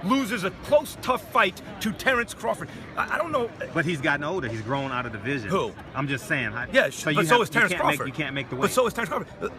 loses a close, tough fight to Terrence Crawford. I don't know. But he's gotten older. He's grown out of the division. Who? I'm just saying. Yeah, but so is Terrence Crawford. You can't make the weight. But so is Terrence Crawford.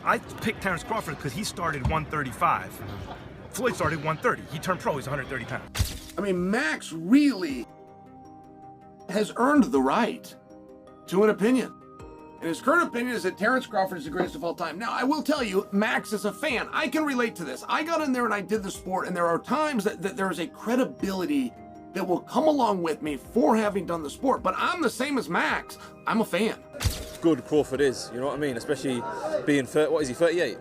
I picked Terrence Crawford because he started 135. Floyd started 130. He turned pro. He's 130 pounds. I mean, Max really has earned the right to an opinion. And his current opinion is that Terrence Crawford is the greatest of all time. Now, I will tell you, Max is a fan. I can relate to this. I got in there and I did the sport, and there are times that there is a credibility that will come along with me for having done the sport. But I'm the same as Max. I'm a fan. Good Crawford is, you know what I mean? Especially being, 38?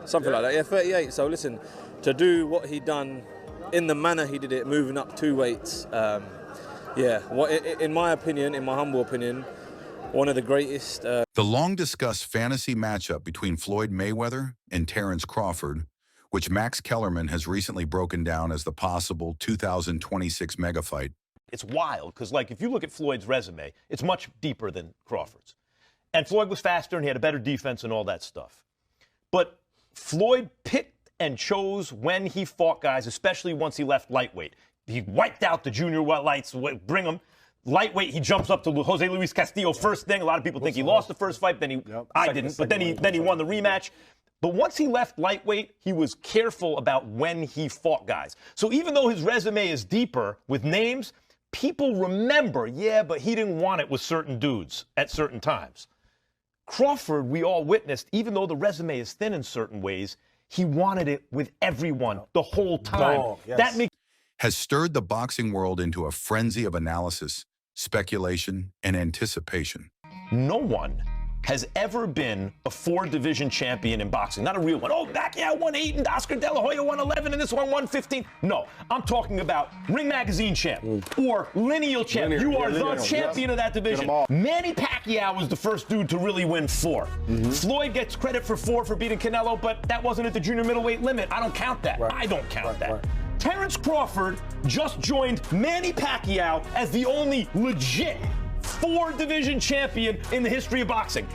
Something like that, yeah, 38. So listen, to do what he done in the manner he did it, moving up 2 weights, in my opinion, in my humble opinion, one of the greatest. The long-discussed fantasy matchup between Floyd Mayweather and Terrence Crawford, which Max Kellerman has recently broken down as the possible 2026 mega fight. It's wild, because if you look at Floyd's resume, it's much deeper than Crawford's. And Floyd was faster and he had a better defense and all that stuff. But Floyd picked and chose when he fought guys, especially once he left lightweight. He wiped out the junior lights, bring him. Lightweight, he jumps up to Jose Luis Castillo first thing. A lot of people think he lost the first fight, I didn't, but then he won the rematch. But once he left lightweight, he was careful about when he fought guys. So even though his resume is deeper with names, people remember, but he didn't want it with certain dudes at certain times. Crawford, we all witnessed, even though the resume is thin in certain ways, he wanted it with everyone the whole time. Oh, yes. That makes has stirred the boxing world into a frenzy of analysis, speculation, and anticipation. No one has ever been a 4-division champion in boxing. Not a real one. Oh, Pacquiao won 8 and Oscar De La Hoya won 11 and this one won 15. No, I'm talking about Ring Magazine champ or lineal champ. You are the champion of that division. Manny Pacquiao was the first dude to really win 4. Floyd gets credit for 4 for beating Canelo, but that wasn't at the junior middleweight limit. I don't count that. I don't count that. Terrence Crawford just joined Manny Pacquiao as the only legit 4-division champion in the history of boxing.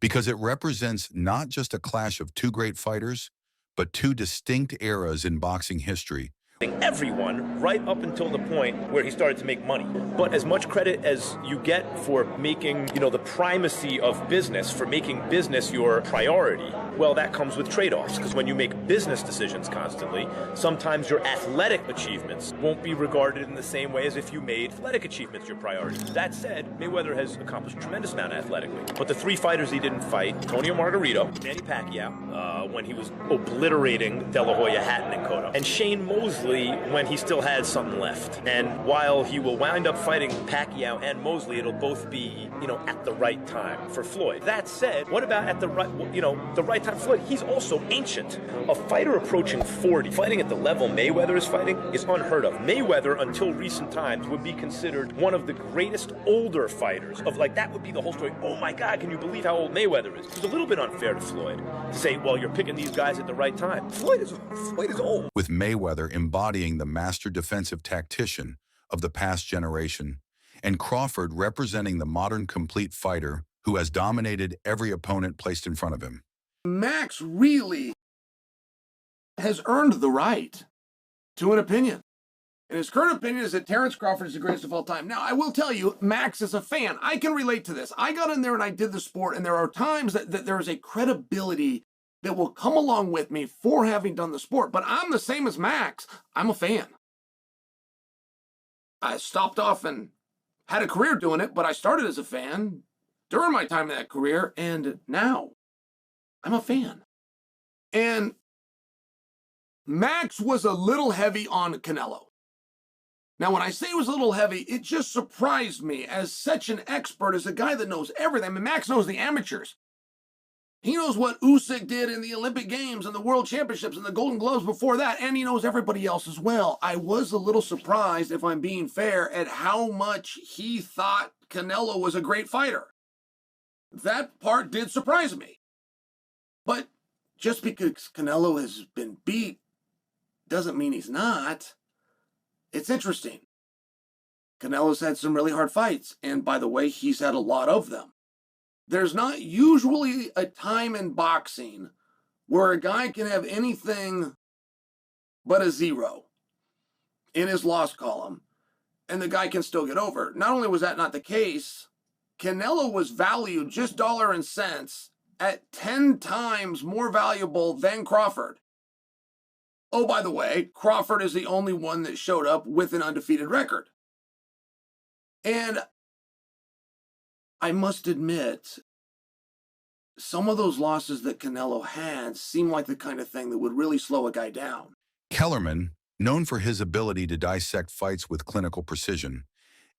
Because it represents not just a clash of 2 great fighters, but 2 distinct eras in boxing history. Everyone right up until the point where he started to make money. But as much credit as you get for making, the primacy of business, for making business your priority, well, that comes with trade-offs. Because when you make business decisions constantly, sometimes your athletic achievements won't be regarded in the same way as if you made athletic achievements your priority. That said, Mayweather has accomplished a tremendous amount athletically. But the 3 fighters he didn't fight, Antonio Margarito, Manny Pacquiao, when he was obliterating De La Hoya, Hatton, and Cotto, and Shane Mosley when he still had something left. And while he will wind up fighting Pacquiao and Mosley, it'll both be, at the right time for Floyd. That said, what about at the right time for Floyd? He's also ancient. A fighter approaching 40, fighting at the level Mayweather is fighting, is unheard of. Mayweather, until recent times, would be considered one of the greatest older fighters of, that would be the whole story. Oh my God, can you believe how old Mayweather is? It's a little bit unfair to Floyd to say, well, you're picking these guys at the right time. Floyd is old. With Mayweather embodying the master defensive tactician of the past generation, and Crawford representing the modern complete fighter who has dominated every opponent placed in front of him. Max really has earned the right to an opinion. And his current opinion is that Terrence Crawford is the greatest of all time. Now, I will tell you, Max is a fan. I can relate to this. I got in there and I did the sport, and there are times that there is a credibility that will come along with me for having done the sport. But I'm the same as Max. I'm a fan. I stopped off and had a career doing it, but I started as a fan during my time in that career, and now I'm a fan. And Max was a little heavy on Canelo. Now, when I say it was a little heavy, it just surprised me as such an expert, as a guy that knows everything. I mean, Max knows the amateurs. He knows what Usyk did in the Olympic Games and the World Championships and the Golden Gloves before that, and he knows everybody else as well. I was a little surprised, if I'm being fair, at how much he thought Canelo was a great fighter. That part did surprise me. But just because Canelo has been beat doesn't mean he's not. It's interesting. Canelo's had some really hard fights, and by the way, he's had a lot of them. There's not usually a time in boxing where a guy can have anything but a 0 in his loss column, and the guy can still get over. Not only was that not the case, Canelo was valued just dollar and cents at 10 times more valuable than Crawford. Oh, by the way, Crawford is the only one that showed up with an undefeated record. And I must admit, some of those losses that Canelo had seem like the kind of thing that would really slow a guy down. Kellerman, known for his ability to dissect fights with clinical precision,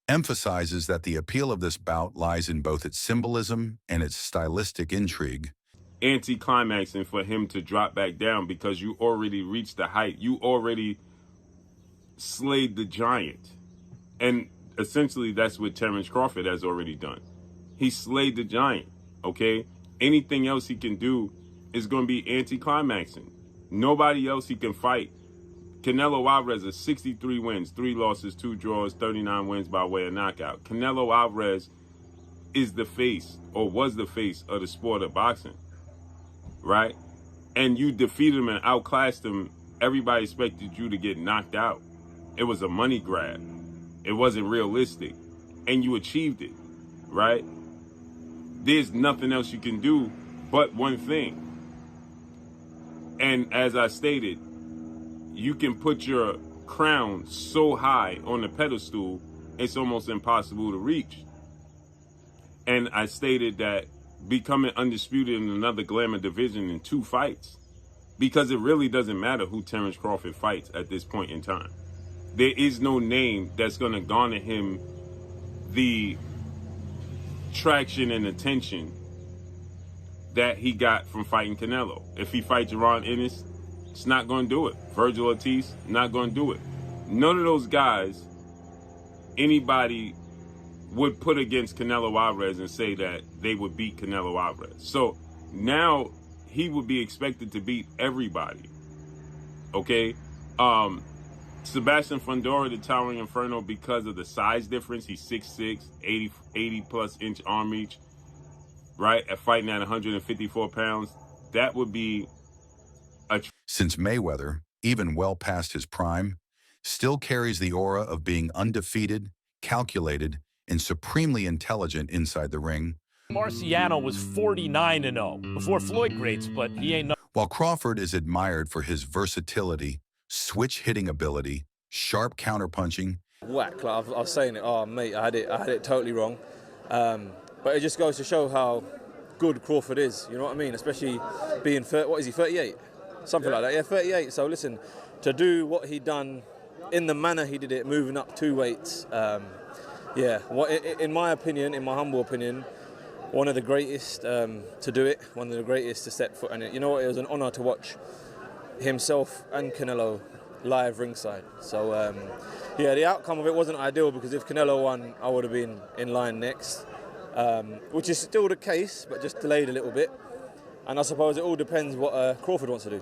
emphasizes that the appeal of this bout lies in both its symbolism and its stylistic intrigue. Anti-climaxing for him to drop back down because you already reached the height. You already slayed the giant. And essentially that's what Terrence Crawford has already done. He slayed the giant, okay? Anything else he can do is going to be anti-climaxing. Nobody else he can fight. Canelo Alvarez is 63 wins, 3 losses, 2 draws, 39 wins by way of knockout. Canelo Alvarez is the face, or was the face, of the sport of boxing, right? And you defeated him and outclassed him. Everybody expected you to get knocked out. It was a money grab. It wasn't realistic. And you achieved it, right? There's nothing else you can do but one thing. And as I stated, you can put your crown so high on the pedestal, it's almost impossible to reach. And I stated that becoming undisputed in another glamour division in 2 fights, because it really doesn't matter who Terrence Crawford fights at this point in time. There is no name that's going to garner him the traction and attention that he got from fighting Canelo. If he fights Ron Ennis, it's not going to do it. Virgil Ortiz, not going to do it. None of those guys anybody would put against Canelo Alvarez and say that they would beat Canelo Alvarez. So now he would be expected to beat everybody. Okay? Sebastian Fundora, the Towering Inferno, because of the size difference, he's 6'6", 80 plus inch arm reach, right? At fighting at 154 pounds, that would be a... Since Mayweather, even well past his prime, still carries the aura of being undefeated, calculated, and supremely intelligent inside the ring. Marciano was 49-0 before Floyd greats, but he ain't no... While Crawford is admired for his versatility, switch hitting ability, sharp counterpunching. Whack, like I was saying it, oh mate, I had it totally wrong. But it just goes to show how good Crawford is, you know what I mean? Especially being, 38? Something like that, yeah, 38. So listen, to do what he done in the manner he did it, moving up 2 weights, yeah, in my opinion, in my humble opinion, one of the greatest to do it, one of the greatest to set foot in it. You know what, it was an honour to watch himself and Canelo live ringside. So yeah, the outcome of it wasn't ideal, because if Canelo won, I would have been in line next, which is still the case, but just delayed a little bit. And I suppose it all depends what Crawford wants to do.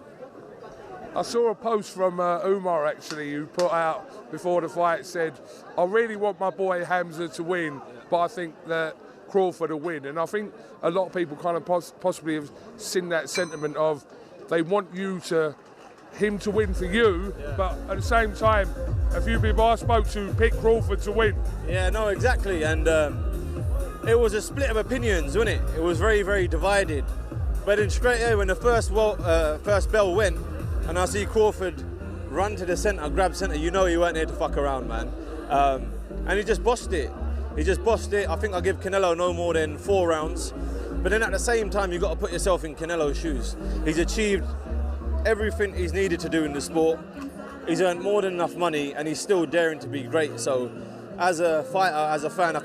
I saw a post from Umar, actually, who put out before the fight, said, I really want my boy Hamza to win, but I think that Crawford will win. And I think a lot of people kind of possibly have seen that sentiment of they want him to win for you, but at the same time, a few people I spoke to picked Crawford to win. Yeah, no, exactly. And it was a split of opinions, wasn't it? It was very, very divided. But then straight away, when the first bell went, and I see Crawford run to the centre, grab centre, you know he weren't here to fuck around, man. And he just bossed it. He just bossed it. I think I'll give Canelo no more than 4 rounds. But then at the same time, you've got to put yourself in Canelo's shoes. He's achieved everything he's needed to do in the sport. He's earned more than enough money, and he's still daring to be great. So as a fighter, as a fan,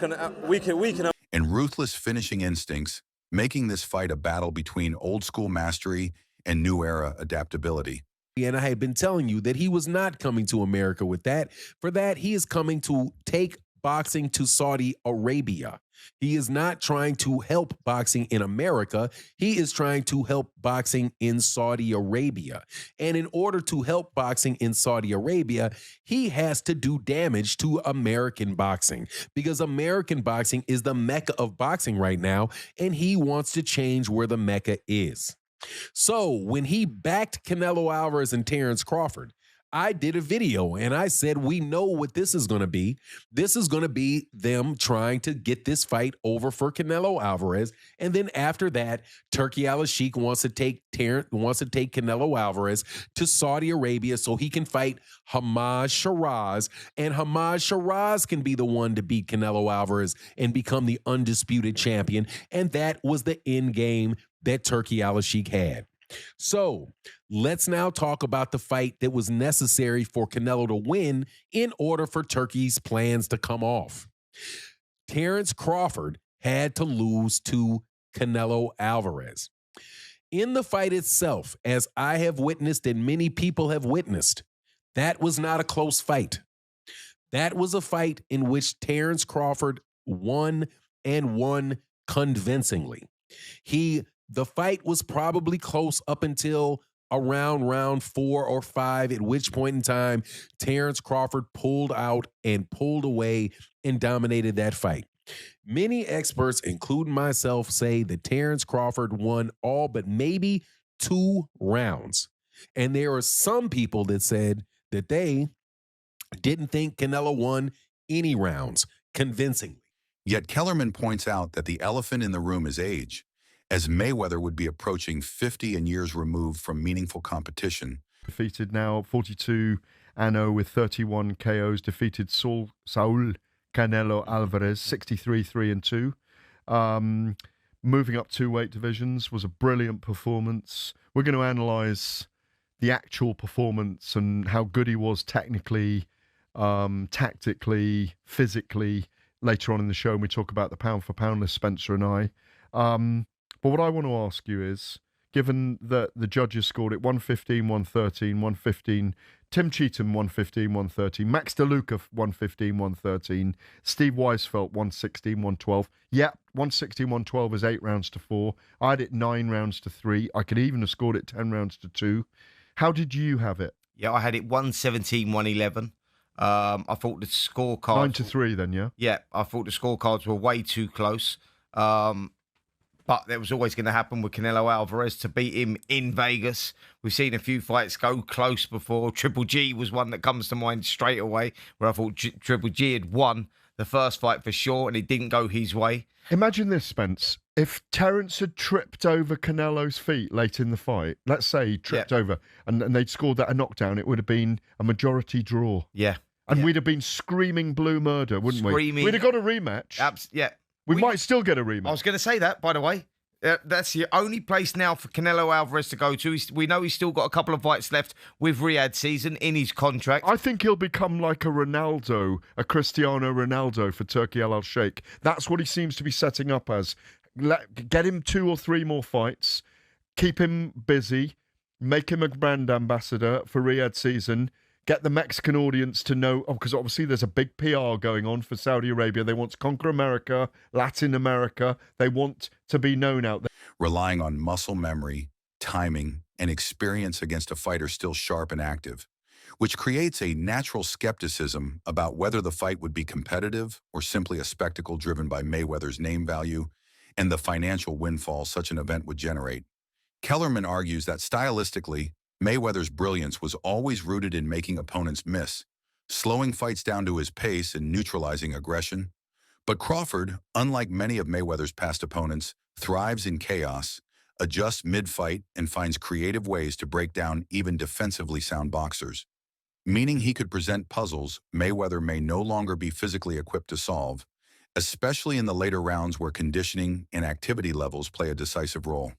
we can. And ruthless finishing instincts, making this fight a battle between old school mastery and new era adaptability. And I had been telling you that he was not coming to America with that. For that, he is coming to take boxing to Saudi Arabia. He is not trying to help boxing in America. He is trying to help boxing in Saudi Arabia. And in order to help boxing in Saudi Arabia, he has to do damage to American boxing, because American boxing is the mecca of boxing right now, and he wants to change where the mecca is. So when he backed Canelo Alvarez and Terrence Crawford, I did a video and I said, we know what this is going to be. This is going to be them trying to get this fight over for Canelo Alvarez. And then after that, Turki Al-Sheikh wants to take Canelo Alvarez to Saudi Arabia so he can fight Hamad Shiraz. And Hamad Shiraz can be the one to beat Canelo Alvarez and become the undisputed champion. And that was the end game that Turki Al-Sheikh had. So let's now talk about the fight that was necessary for Canelo to win in order for Turki's plans to come off. Terence Crawford had to lose to Canelo Alvarez. In the fight itself, as I have witnessed and many people have witnessed, that was not a close fight. That was a fight in which Terence Crawford won and won convincingly. The fight was probably close up until around round 4 or 5, at which point in time, Terence Crawford pulled out and pulled away and dominated that fight. Many experts, including myself, say that Terence Crawford won all but maybe 2 rounds. And there are some people that said that they didn't think Canelo won any rounds convincingly. Yet Kellerman points out that the elephant in the room is age, as Mayweather would be approaching 50 and years removed from meaningful competition. Defeated now 42-0 with 31 KOs, defeated Saul Canelo Alvarez 63-3-2. Moving up 2 weight divisions was a brilliant performance. We're going to analyze the actual performance and how good he was technically, tactically, physically later on in the show, and we talk about the pound for pound list, Spencer and I. But what I want to ask you is, given that the judges scored it 115, 113, 115, Tim Cheatham 115, 113, Max DeLuca 115, 113, Steve Weisfeld 116, 112. Yeah, 116, 112 is 8 rounds to 4. I had it 9 rounds to 3. I could even have scored it 10 rounds to 2. How did you have it? Yeah, I had it 117, 111. I thought the scorecards... 9 to 3 then, yeah? Yeah, I thought the scorecards were way too close. But that was always going to happen with Canelo Alvarez to beat him in Vegas. We've seen a few fights go close before. Triple G was one that comes to mind straight away, where I thought Triple G had won the first fight for sure, and it didn't go his way. Imagine this, Spence. If Terence had tripped over Canelo's feet late in the fight, let's say he tripped over, and they'd scored that a knockdown, it would have been a majority draw. Yeah. And we'd have been screaming blue murder, wouldn't we? We'd have got a rematch. Yeah. We might still get a rematch. I was going to say that, by the way. That's the only place now for Canelo Alvarez to go to. We know he's still got a couple of fights left with Riyadh season in his contract. I think he'll become like a Ronaldo, a Cristiano Ronaldo for Turki Al-Sheikh. That's what he seems to be setting up as. Get him 2 or 3 more fights, keep him busy, make him a brand ambassador for Riyadh season, get the Mexican audience to know, because obviously there's a big PR going on for Saudi Arabia. They want to conquer America, Latin America. They want to be known out there. Relying on muscle memory, timing, and experience against a fighter still sharp and active, which creates a natural skepticism about whether the fight would be competitive or simply a spectacle driven by Mayweather's name value and the financial windfall such an event would generate. Kellerman argues that stylistically, Mayweather's brilliance was always rooted in making opponents miss, slowing fights down to his pace and neutralizing aggression. But Crawford, unlike many of Mayweather's past opponents, thrives in chaos, adjusts mid-fight, and finds creative ways to break down even defensively sound boxers. Meaning he could present puzzles Mayweather may no longer be physically equipped to solve, especially in the later rounds where conditioning and activity levels play a decisive role.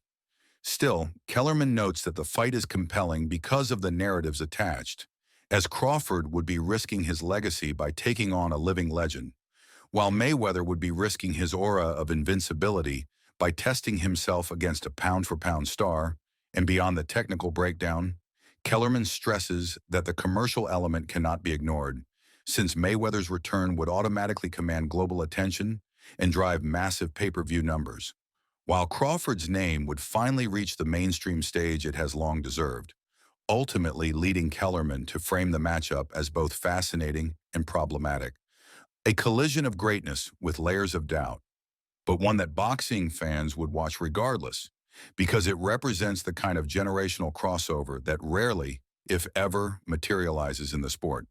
Still, Kellerman notes that the fight is compelling because of the narratives attached, as Crawford would be risking his legacy by taking on a living legend, while Mayweather would be risking his aura of invincibility by testing himself against a pound-for-pound star. And beyond the technical breakdown, Kellerman stresses that the commercial element cannot be ignored, since Mayweather's return would automatically command global attention and drive massive pay-per-view numbers, while Crawford's name would finally reach the mainstream stage it has long deserved, ultimately leading Kellerman to frame the matchup as both fascinating and problematic. A collision of greatness with layers of doubt, but one that boxing fans would watch regardless, because it represents the kind of generational crossover that rarely, if ever, materializes in the sport.